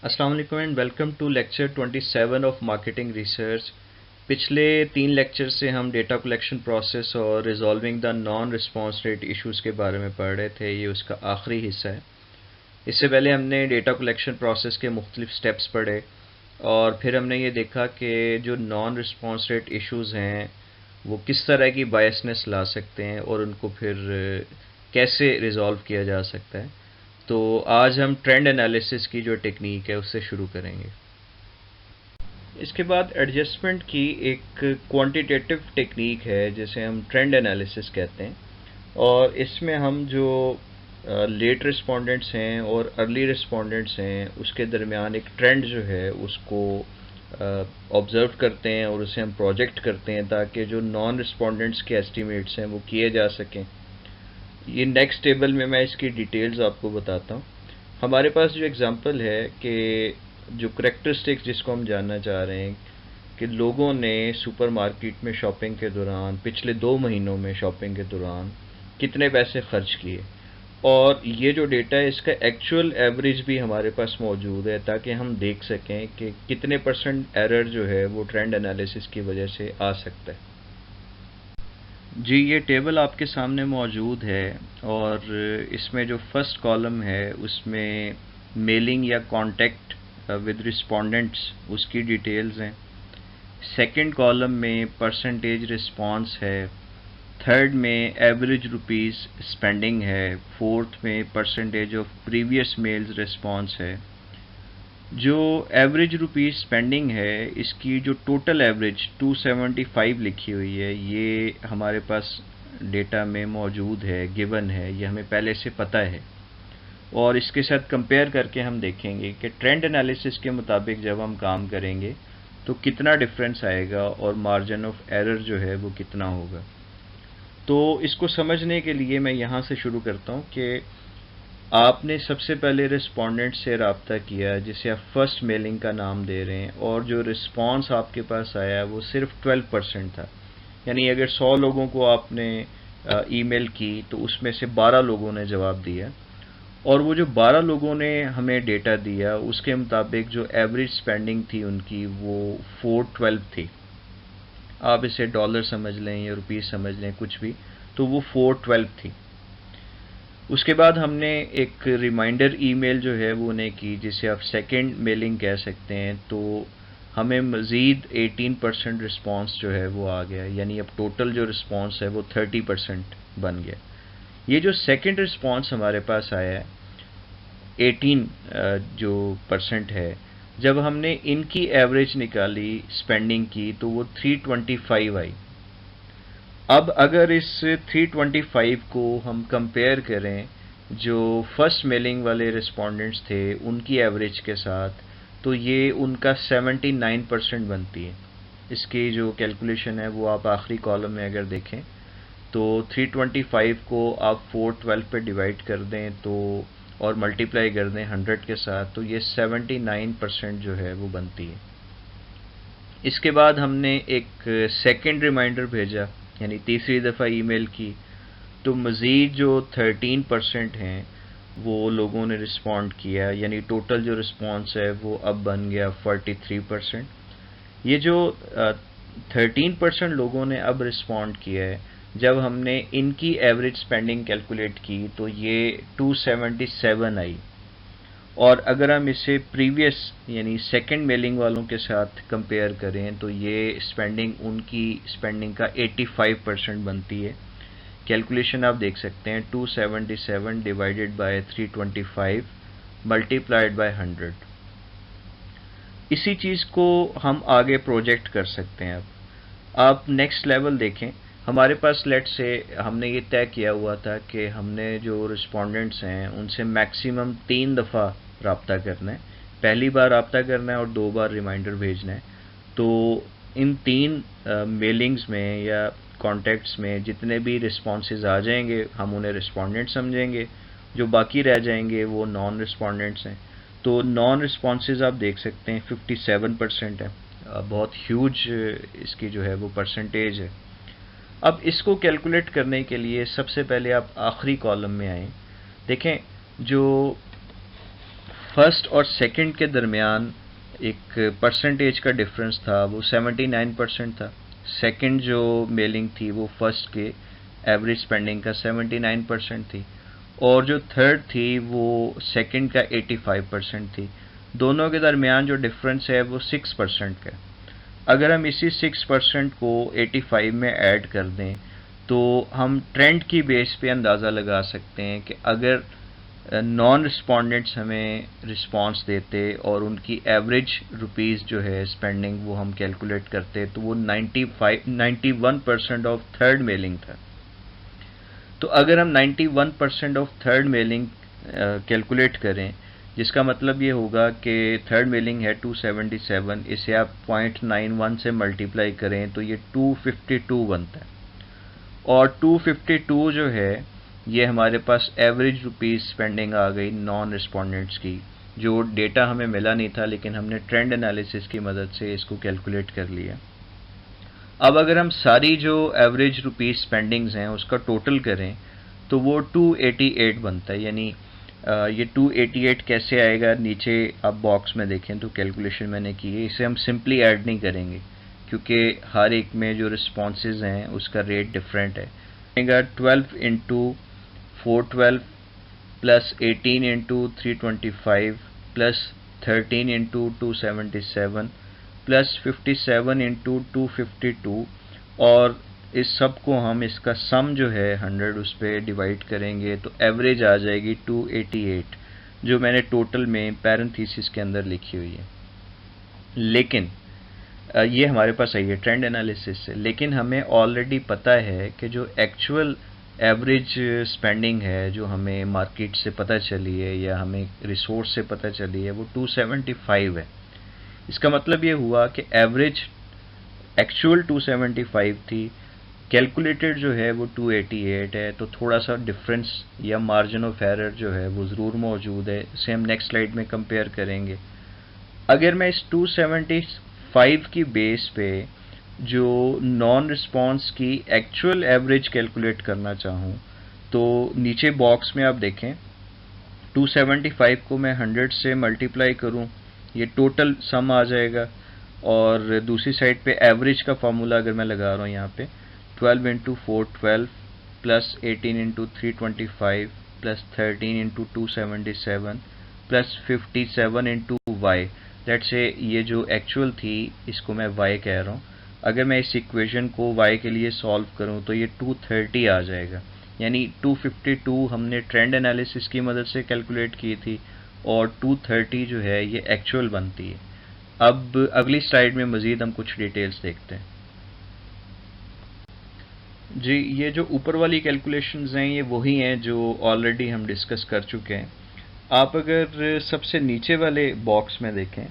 अस्सलाम वालेकुम and welcome to lecture 27 of marketing research. पिछले 3 लेक्चर से हम डेटा कलेक्शन प्रोसेस और resolving the non response rate issues के बारे में पढ़ रहे थे। ये उसका आखिरी हिस्सा है। इससे पहले हमने डेटा कलेक्शन प्रोसेस के मुख्तलिफ स्टेप्स पढ़े और फिर हमने ये देखा कि जो नॉन रिस्पॉन्स रेट इश्यूज़ हैं वो किस तरह की बायसनेस ला सकते हैं और उनको फिर कैसे रिजॉल्व किया जा सकता है। तो आज हम ट्रेंड एनालिसिस की जो टेक्निक है उससे शुरू करेंगे। इसके बाद एडजस्टमेंट की एक क्वांटिटेटिव टेक्निक है जिसे हम ट्रेंड एनालिसिस कहते हैं, और इसमें हम जो लेट रिस्पोंडेंट्स हैं और अर्ली रिस्पोंडेंट्स हैं उसके दरमियान एक ट्रेंड जो है उसको ऑब्ज़र्व करते हैं और उसे हम प्रोजेक्ट करते हैं ताकि जो नॉन रिस्पोंडेंट्स के एस्टिमेट्स हैं वो किए जा सकें। ये नेक्स्ट टेबल में मैं इसकी डिटेल्स आपको बताता हूँ। हमारे पास जो एग्ज़ाम्पल है कि जो करेक्टरिस्टिक्स जिसको हम जानना चाह रहे हैं कि लोगों ने सुपरमार्केट में शॉपिंग के दौरान पिछले 2 महीनों में शॉपिंग के दौरान कितने पैसे खर्च किए, और ये जो डेटा है इसका एक्चुअल एवरेज भी हमारे पास मौजूद है ताकि हम देख सकें कि कितने % एरर जो है वो ट्रेंड एनालिसिस की वजह से आ सकता है। जी, ये टेबल आपके सामने मौजूद है और इसमें जो फर्स्ट कॉलम है उसमें मेलिंग या कांटेक्ट विद रिस्पोंडेंट्स उसकी डिटेल्स हैं। सेकंड कॉलम में परसेंटेज रिस्पांस है। थर्ड में एवरेज रुपीस स्पेंडिंग है। फोर्थ में percentage of previous mails response है। जो एवरेज रुपीस स्पेंडिंग है इसकी जो टोटल एवरेज 275 लिखी हुई है ये हमारे पास डेटा में मौजूद है, गिवन है, ये हमें पहले से पता है। और इसके साथ कंपेयर करके हम देखेंगे कि ट्रेंड एनालिसिस के मुताबिक जब हम काम करेंगे तो कितना डिफरेंस आएगा और मार्जिन ऑफ एरर जो है वो कितना होगा। तो इसको समझने के लिए मैं यहाँ से शुरू करता हूँ कि आपने सबसे पहले रिस्पोंडेंट से रब्ता किया जिसे आप फर्स्ट मेलिंग का नाम दे रहे हैं, और जो रिस्पांस आपके पास आया वो सिर्फ 12% था। यानी अगर 100 लोगों को आपने ईमेल की तो उसमें से 12 लोगों ने जवाब दिया, और वो जो 12 लोगों ने हमें डेटा दिया उसके मुताबिक जो एवरेज स्पेंडिंग थी उनकी वो 412 थी। आप इसे डॉलर समझ लें या रुपीस समझ लें, कुछ भी, तो वो 412 थी। उसके बाद हमने एक रिमाइंडर ईमेल जो है वो उन्हें की जिसे आप सेकंड मेलिंग कह सकते हैं, तो हमें मज़ीद 18% रिस्पांस जो है वो आ गया, यानी अब टोटल जो रिस्पांस है वो 30% बन गया। ये जो सेकंड रिस्पांस हमारे पास आया है 18 जो परसेंट है, जब हमने इनकी एवरेज निकाली स्पेंडिंग की तो वो 325 आई। अब अगर इस 325 को हम कंपेयर करें जो फर्स्ट मेलिंग वाले रिस्पोंडेंट्स थे उनकी एवरेज के साथ, तो ये उनका 79% बनती है। इसकी जो कैलकुलेशन है वो आप आखिरी कॉलम में अगर देखें तो 325 को आप 412 पे डिवाइड कर दें तो और मल्टीप्लाई कर दें 100 के साथ, तो ये 79% जो है वो बनती है। इसके बाद हमने एक सेकंड रिमाइंडर भेजा, यानी तीसरी दफ़ा ईमेल की, तो मज़ीद जो 13% हैं वो लोगों ने रिस्पॉन्ड किया, यानी टोटल जो रिस्पॉन्स है वो अब बन गया 43%। ये जो 13% लोगों ने अब रिस्पॉन्ड किया है, जब हमने इनकी एवरेज स्पेंडिंग कैलकुलेट की तो ये 277 आई, और अगर हम इसे प्रीवियस यानी सेकंड मेलिंग वालों के साथ कंपेयर करें तो ये स्पेंडिंग उनकी स्पेंडिंग का 85% बनती है। कैलकुलेशन आप देख सकते हैं, 277 डिवाइडेड बाय 325 मल्टीप्लाइड बाय 100। इसी चीज़ को हम आगे प्रोजेक्ट कर सकते हैं। अब आप नेक्स्ट लेवल देखें। हमारे पास लेट से हमने ये तय किया हुआ था कि हमने जो रिस्पोंडेंट्स हैं उनसे मैक्सिमम 3 दफ़ा रब्ता करना है। पहली बार रब्ता करना है और 2 बार रिमाइंडर भेजना है। तो इन 3 मेलिंग्स में या कॉन्टैक्ट्स में जितने भी रिस्पॉन्सेज आ जाएंगे हम उन्हें रिस्पोंडेंट समझेंगे, जो बाकी रह जाएंगे वो नॉन रिस्पोंडेंट्स हैं। तो नॉन रिस्पॉन्सेज आप देख सकते हैं 57% है। बहुत ह्यूज इसकी जो है वो परसेंटेज है। अब इसको कैलकुलेट करने के लिए सबसे पहले आप आखिरी कॉलम में आएँ। देखें, जो फर्स्ट और सेकंड के दरमियान एक परसेंटेज का डिफरेंस था, वो 79% था। सेकंड जो मेलिंग थी वो फर्स्ट के एवरेज स्पेंडिंग का 79% थी, और जो थर्ड थी वो सेकंड का 85% थी। दोनों के दरमियान जो डिफरेंस है वो 6% का। अगर हम इसी 6% को 85 में ऐड कर दें तो हम ट्रेंड की बेस पे अंदाज़ा लगा सकते हैं कि अगर नॉन रिस्पोंडेंट्स हमें रिस्पांस देते और उनकी एवरेज रुपीस जो है स्पेंडिंग वो हम कैलकुलेट करते तो वो 91% ऑफ थर्ड मेलिंग था। तो अगर हम 91% ऑफ थर्ड मेलिंग कैलकुलेट करें, जिसका मतलब ये होगा कि थर्ड मेलिंग है 277, इसे आप 0.91 से मल्टीप्लाई करें तो ये 252 बनता है। और 252 जो है ये हमारे पास एवरेज रुपीस स्पेंडिंग आ गई नॉन रिस्पोंडेंट्स की, जो डेटा हमें मिला नहीं था, लेकिन हमने ट्रेंड एनालिसिस की मदद से इसको कैलकुलेट कर लिया। अब अगर हम सारी जो एवरेज रुपीस स्पेंडिंग्स हैं उसका टोटल करें तो वो 288 बनता है। यानी ये 288 कैसे आएगा, नीचे आप बॉक्स में देखें तो कैलकुलेशन मैंने की है। इसे हम सिंपली ऐड नहीं करेंगे क्योंकि हर एक में जो रिस्पॉन्सेज हैं उसका रेट डिफरेंट है। 12 into 412 plus 18 into 325 plus 13 into 277 plus 57 into 252, और इस सब को हम इसका सम जो है 100 उस पर डिवाइड करेंगे तो एवरेज आ जाएगी 288, जो मैंने टोटल में पैरेंथेसिस के अंदर लिखी हुई है। लेकिन ये हमारे पास आई है ट्रेंड एनालिसिस से, लेकिन हमें ऑलरेडी पता है कि जो एक्चुअल एवरेज स्पेंडिंग है जो हमें मार्केट से पता चली है या हमें रिसोर्स से पता चली है वो 275 है। इसका मतलब ये हुआ कि एवरेज एक्चुअल 275 थी, कैलकुलेटेड जो है वो 288 है। तो थोड़ा सा डिफरेंस या मार्जिन ऑफ एरर जो है वो ज़रूर मौजूद है। इसे हम नेक्स्ट स्लाइड में कंपेयर करेंगे। अगर मैं इस 275 की बेस पे जो नॉन रिस्पॉन्स की एक्चुअल एवरेज कैलकुलेट करना चाहूँ तो नीचे बॉक्स में आप देखें 275 को मैं 100 से मल्टीप्लाई करूँ, ये टोटल सम आ जाएगा। और दूसरी साइड पे एवरेज का फार्मूला अगर मैं लगा रहा हूँ यहाँ पे 12 into 412 plus 18 into 325 plus 13 into 277 plus 57 into Y, let's say ये जो एक्चुअल थी इसको मैं y कह रहा हूँ। अगर मैं इस इक्वेशन को y के लिए सॉल्व करूँ तो ये 230 आ जाएगा। यानी 252 हमने ट्रेंड एनालिसिस की मदद से कैलकुलेट की थी और 230 जो है ये एक्चुअल बनती है। अब अगली स्लाइड में मज़ीद हम कुछ डिटेल्स देखते हैं। जी, ये जो ऊपर वाली कैलकुलेशंस हैं ये वही हैं जो ऑलरेडी हम डिस्कस कर चुके हैं। आप अगर सबसे नीचे वाले बॉक्स में देखें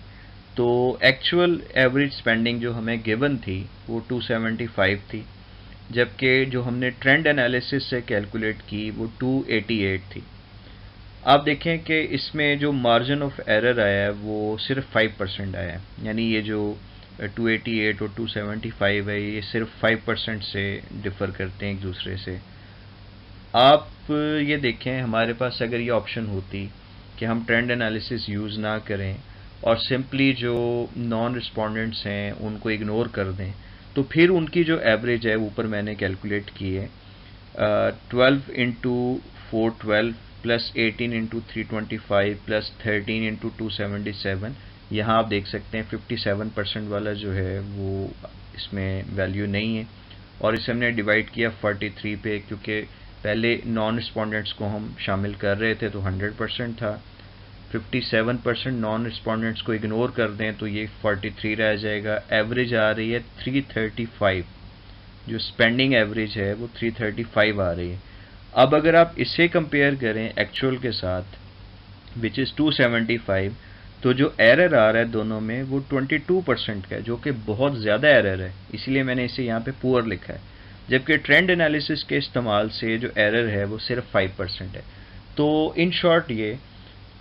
तो एक्चुअल एवरेज स्पेंडिंग जो हमें गिवन थी वो 275 थी, जबकि जो हमने ट्रेंड एनालिसिस से कैलकुलेट की वो 288 थी। आप देखें कि इसमें जो मार्जिन ऑफ एरर आया है वो सिर्फ 5% आया है। यानी ये जो 288 और 275 है ये सिर्फ 5% से डिफ़र करते हैं एक दूसरे से। आप ये देखें, हमारे पास अगर ये ऑप्शन होती कि हम ट्रेंड एनालिसिस यूज़ ना करें और सिंपली जो नॉन रिस्पोंडेंट्स हैं उनको इग्नोर कर दें, तो फिर उनकी जो एवरेज है ऊपर मैंने कैलकुलेट की है 12 into 412 plus 18 into 325 plus 13 into 277। यहाँ आप देख सकते हैं 57% वाला जो है वो इसमें वैल्यू नहीं है, और इसे हमने डिवाइड किया 43 पे, क्योंकि पहले नॉन रिस्पोंडेंट्स को हम शामिल कर रहे थे तो 100% था। 57% नॉन रिस्पोंडेंट्स को इग्नोर कर दें तो ये 43 रह जाएगा। एवरेज आ रही है 335, जो स्पेंडिंग एवरेज है वो 335 आ रही है। अब अगर आप इसे कंपेयर करें एक्चुअल के साथ विच इज़ 275, तो जो एरर आ रहा है दोनों में वो 22% का है, जो कि बहुत ज़्यादा एरर है, इसलिए मैंने इसे यहाँ पे पुअर लिखा है। जबकि ट्रेंड एनालिसिस के इस्तेमाल से जो एरर है वो सिर्फ 5% है। तो इन शॉर्ट ये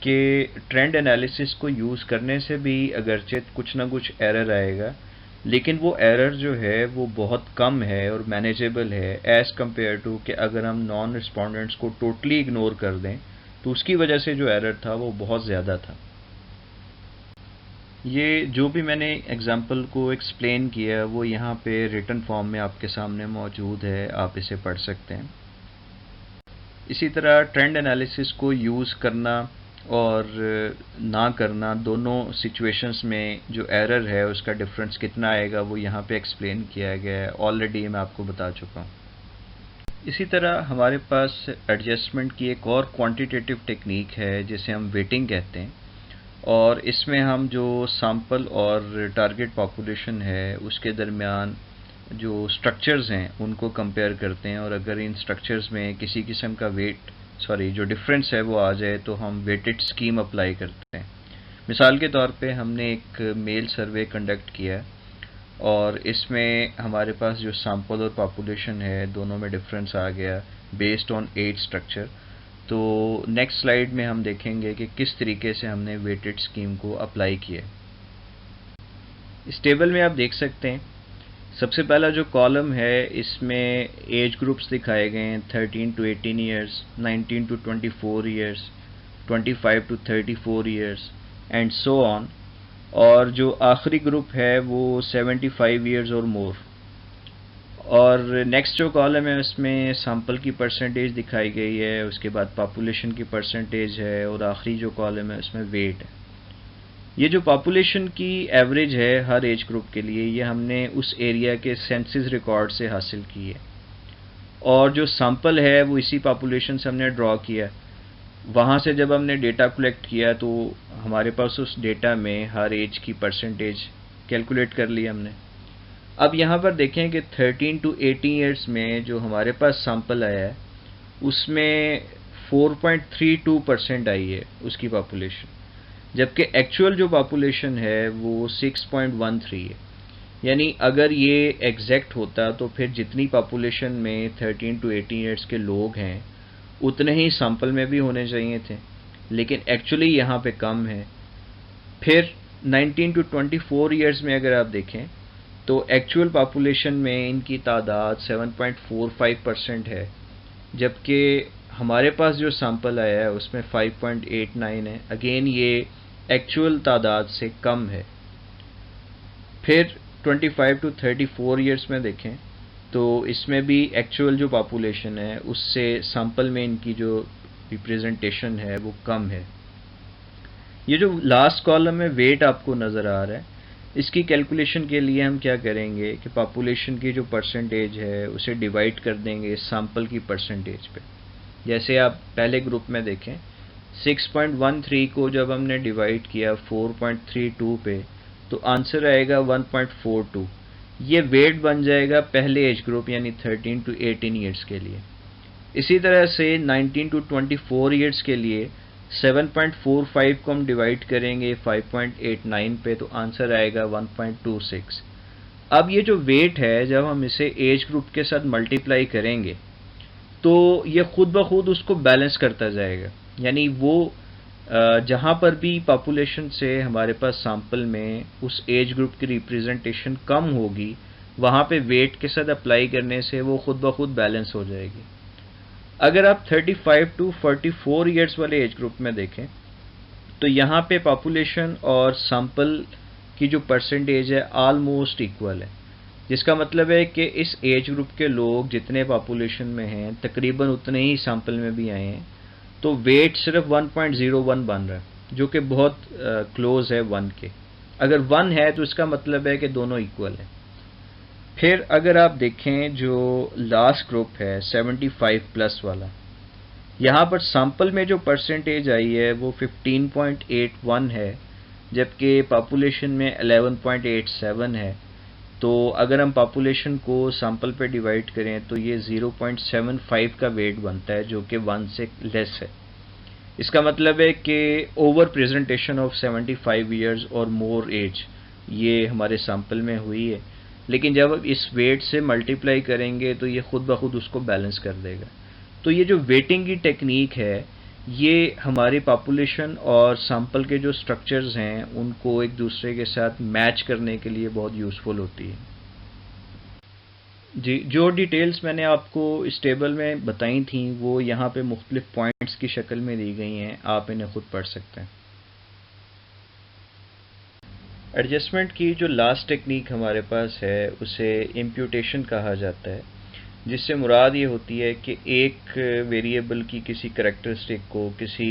कि ट्रेंड एनालिसिस को यूज़ करने से भी अगरचे कुछ ना कुछ एरर आएगा, लेकिन वो एरर जो है वो बहुत कम है और मैनेजेबल है एज़ कम्पेयर टू कि अगर हम नॉन रिस्पोंडेंट्स को टोटली इग्नोर कर दें तो उसकी वजह से जो एरर था वो बहुत ज़्यादा था। ये जो भी मैंने एग्जांपल को एक्सप्लेन किया वो यहाँ पे रिटन फॉर्म में आपके सामने मौजूद है, आप इसे पढ़ सकते हैं। इसी तरह ट्रेंड एनालिसिस को यूज़ करना और ना करना, दोनों सिचुएशंस में जो एरर है उसका डिफरेंस कितना आएगा वो यहाँ पे एक्सप्लेन किया गया है, ऑलरेडी मैं आपको बता चुका हूँ। इसी तरह हमारे पास एडजस्टमेंट की एक और क्वांटिटेटिव टेक्निक है जिसे हम वेटिंग कहते हैं, और इसमें हम जो सैंपल और टारगेट पॉपुलेशन है उसके दरमियान जो स्ट्रक्चर्स हैं उनको कंपेयर करते हैं, और अगर इन स्ट्रक्चर्स में किसी किस्म का जो डिफरेंस है वो आ जाए तो हम वेटेड स्कीम अप्लाई करते हैं। मिसाल के तौर पे हमने एक मेल सर्वे कंडक्ट किया है और इसमें हमारे पास जो सैंपल और पॉपुलेशन है दोनों में डिफरेंस आ गया बेस्ड ऑन एज स्ट्रक्चर। तो नेक्स्ट स्लाइड में हम देखेंगे कि किस तरीके से हमने वेटेड स्कीम को अप्लाई किया। इस टेबल में आप देख सकते हैं सबसे पहला जो कॉलम है इसमें एज ग्रुप्स दिखाए गए हैं 13 to 18 years, 19 to 24 years, 25 to 34 years and so on, और जो आखिरी ग्रुप है वो 75 ईयर्स और मोर। और नेक्स्ट जो कॉलम है उसमें सैंपल की परसेंटेज दिखाई गई है, उसके बाद पॉपुलेशन की परसेंटेज है, और आखिरी जो कॉलम है उसमें वेट है। ये जो पॉपुलेशन की एवरेज है हर एज ग्रुप के लिए, ये हमने उस एरिया के सेंसस रिकॉर्ड से हासिल की है, और जो सैंपल है वो इसी पॉपुलेशन से हमने ड्रॉ किया। वहाँ से जब हमने डेटा कलेक्ट किया तो हमारे पास उस डेटा में हर एज की परसेंटेज कैलकुलेट कर ली हमने। अब यहाँ पर देखें कि 13 to 18 ईयर्स में जो हमारे पास सैंपल आया है उसमें 4.32% आई है उसकी पॉपुलेशन, जबकि एक्चुअल जो पॉपुलेशन है वो 6.13 है। यानी अगर ये एग्जैक्ट होता तो फिर जितनी पॉपुलेशन में 13 to 18 ईयर्स के लोग हैं उतने ही सैंपल में भी होने चाहिए थे, लेकिन एक्चुअली यहाँ पे कम है। फिर 19 to 24 ईयर्स में अगर आप देखें तो एक्चुअल पॉपुलेशन में इनकी तादाद 7.45% है, जबकि हमारे पास जो सैंपल आया है उसमें 5.89 है। अगेन ये एक्चुअल तादाद से कम है। फिर 25 to 34 ईयर्स में देखें तो इसमें भी एक्चुअल जो पॉपुलेशन है उससे सैंपल में इनकी जो रिप्रेजेंटेशन है वो कम है। ये जो लास्ट कॉलम में वेट आपको नज़र आ रहा है, इसकी कैलकुलेशन के लिए हम क्या करेंगे कि पॉपुलेशन की जो परसेंटेज है उसे डिवाइड कर देंगे सैंपल की परसेंटेज पे। जैसे आप पहले ग्रुप में देखें 6.13 को जब हमने डिवाइड किया 4.32 पे तो आंसर आएगा 1.42। ये वेट बन जाएगा पहले एज ग्रुप यानी 13 to 18 ईयर्स के लिए। इसी तरह से 19 to 24 ईयर्स के लिए 7.45 को हम डिवाइड करेंगे 5.89 पे तो आंसर आएगा 1.26। अब ये जो वेट है जब हम इसे एज ग्रुप के साथ मल्टीप्लाई करेंगे तो ये खुद ब खुद उसको बैलेंस करता जाएगा, यानी वो जहाँ पर भी पॉपुलेशन से हमारे पास सैंपल में उस एज ग्रुप की रिप्रेजेंटेशन कम होगी वहाँ पे वेट के साथ अप्लाई करने से वो खुद ब खुद बैलेंस हो जाएगी। अगर आप 35 to 44 ईयर्स वाले एज ग्रुप में देखें तो यहाँ पे पॉपुलेशन और सैंपल की जो परसेंटेज है ऑलमोस्ट इक्वल है, जिसका मतलब है कि इस एज ग्रुप के लोग जितने पॉपुलेशन में हैं तकरीबन उतने ही सैंपल में भी आए हैं। तो वेट सिर्फ 1.01 बन रहा है जो कि बहुत क्लोज है 1 के। अगर 1 है तो इसका मतलब है कि दोनों इक्वल है। फिर अगर आप देखें जो लास्ट ग्रुप है 75 प्लस वाला, यहाँ पर सैंपल में जो परसेंटेज आई है वो 15.81 है, जबकि पॉपुलेशन में 11.87 है। तो अगर हम पॉपुलेशन को सैंपल पे डिवाइड करें तो ये 0.75 का वेट बनता है जो कि 1 से लेस है। इसका मतलब है कि ओवर प्रेजेंटेशन ऑफ 75 ईयर्स और मोर एज ये हमारे सैंपल में हुई है, लेकिन जब अब इस वेट से मल्टीप्लाई करेंगे तो ये खुद ब खुद उसको बैलेंस कर देगा। तो ये जो वेटिंग की टेक्निक है ये हमारी पॉपुलेशन और सैंपल के जो स्ट्रक्चर्स हैं उनको एक दूसरे के साथ मैच करने के लिए बहुत यूज़फुल होती है। जी, जो डिटेल्स मैंने आपको इस टेबल में बताई थी वो यहाँ पे मुख्तलिफ पॉइंट्स की शक्ल में दी गई हैं, आप इन्हें खुद पढ़ सकते हैं। एडजस्टमेंट की जो लास्ट टेक्निक हमारे पास है उसे इम्प्यूटेशन कहा जाता है, जिससे मुराद ये होती है कि एक वेरिएबल की किसी करैक्टरिस्टिक को किसी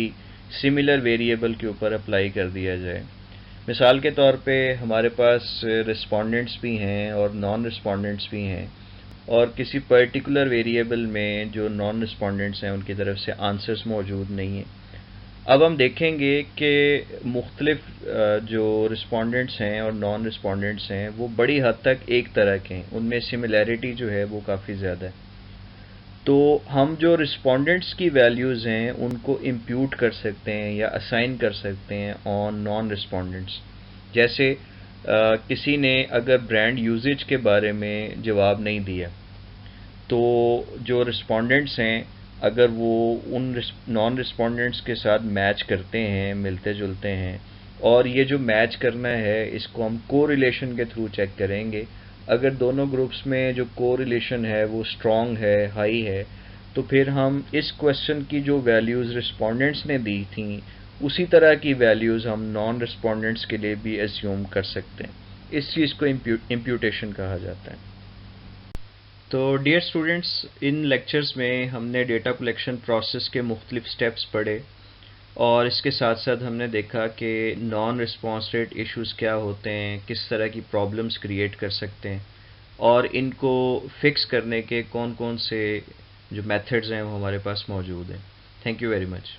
सिमिलर वेरिएबल के ऊपर अप्लाई कर दिया जाए। मिसाल के तौर पे हमारे पास रिस्पोंडेंट्स भी हैं और नॉन रिस्पोंडेंट्स भी हैं, और किसी पर्टिकुलर वेरिएबल में जो नॉन रिस्पोंडेंट्स हैं उनकी तरफ से आंसर्स मौजूद नहीं हैं। अब हम देखेंगे कि मुख्तलिफ जो रिस्पोंडेंट्स हैं और नॉन रिस्पोंडेंट्स हैं वो बड़ी हद तक एक तरह के हैं, उनमें सिमिलैरिटी जो है वो काफ़ी ज़्यादा है। तो हम जो रिस्पोंडेंट्स की वैल्यूज़ हैं उनको इम्प्यूट कर सकते हैं या असाइन कर सकते हैं ऑन नॉन रिस्पोंडेंट्स। जैसे किसी ने अगर ब्रांड यूजेज के बारे में जवाब नहीं दिया, तो जो रिस्पोंडेंट्स हैं अगर वो उन नॉन रिस्पोंडेंट्स के साथ मैच करते हैं, मिलते जुलते हैं, और ये जो मैच करना है इसको हम कोरिलेशन के थ्रू चेक करेंगे। अगर दोनों ग्रुप्स में जो कोरिलेशन है वो स्ट्रॉन्ग है, हाई है, तो फिर हम इस क्वेश्चन की जो वैल्यूज़ रिस्पोंडेंट्स ने दी थी उसी तरह की वैल्यूज़ हम नॉन रिस्पोंडेंट्स के लिए भी एज्यूम कर सकते हैं। इस चीज़ को इम्प्यूटेशन कहा जाता है। तो डियर स्टूडेंट्स, इन लेक्चर्स में हमने डेटा कलेक्शन प्रोसेस के मुख्तलिफ स्टेप्स पढ़े, और इसके साथ साथ हमने देखा कि नॉन रिस्पॉन्स रेट इश्यूज़ क्या होते हैं, किस तरह की प्रॉब्लम्स क्रिएट कर सकते हैं, और इनको फिक्स करने के कौन कौन से जो मेथड्स हैं वो हमारे पास मौजूद हैं। Thank you very much.